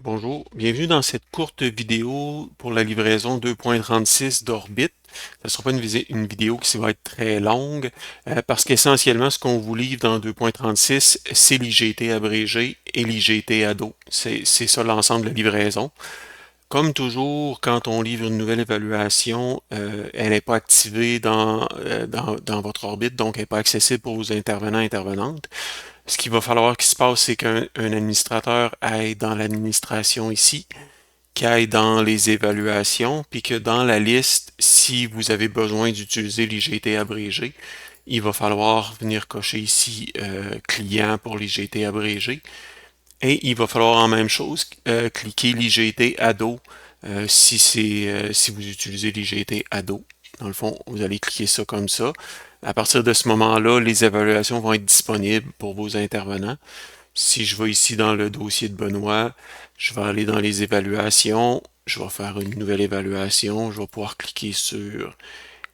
Bonjour, bienvenue dans cette courte vidéo pour la livraison 2.36 d'Orbit. Ce ne sera pas une vidéo qui va être très longue parce qu'essentiellement ce qu'on vous livre dans 2.36 c'est l'IGT abrégé et l'IGT ado. C'est ça l'ensemble de la livraison. Comme toujours, quand on livre une nouvelle évaluation, elle n'est pas activée dans votre orbite, donc elle n'est pas accessible pour vos intervenants et intervenantes. Ce qu'il va falloir qu'il se passe, c'est qu'un administrateur aille dans l'administration ici, qu'il aille dans les évaluations, puis que dans la liste, si vous avez besoin d'utiliser l'IGT abrégé, il va falloir venir cocher ici client pour l'IGT abrégé. Et il va falloir en même chose cliquer l'IGT ado si vous utilisez l'IGT ado. Dans le fond, vous allez cliquer ça comme ça. À partir de ce moment-là, les évaluations vont être disponibles pour vos intervenants. Si je vais ici dans le dossier de Benoît, je vais aller dans les évaluations, je vais faire une nouvelle évaluation, je vais pouvoir cliquer sur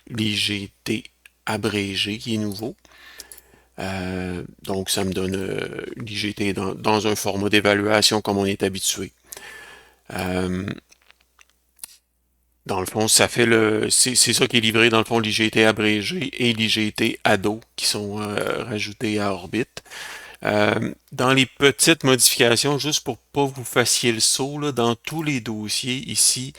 l'IGT abrégé qui est nouveau. Donc ça me donne l'IGT dans un format d'évaluation comme on est habitué. Dans le fond, c'est ça qui est livré dans le fond l'IGT abrégé et l'IGT ado qui sont rajoutés à Orbit. Dans les petites modifications, juste pour pas vous fassiez le saut, là, dans tous les dossiers ici,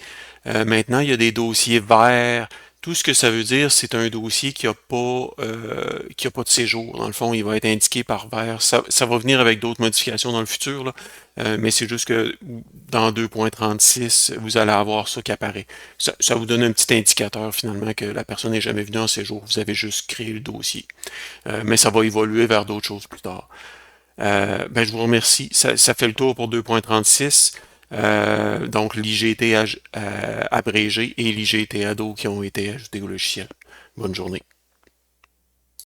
maintenant il y a des dossiers verts. Tout ce que ça veut dire, c'est un dossier qui a pas de séjour. Dans le fond, il va être indiqué par vert. Ça va venir avec d'autres modifications dans le futur, là. Mais c'est juste que dans 2.36, vous allez avoir ça qui apparaît. Ça vous donne un petit indicateur finalement que la personne n'est jamais venue en séjour. Vous avez juste créé le dossier. Mais ça va évoluer vers d'autres choses plus tard. Ben, je vous remercie. Ça fait le tour pour 2.36. Donc l'IGT abrégé et l'IGT ado qui ont été ajoutés au logiciel. Bonne journée.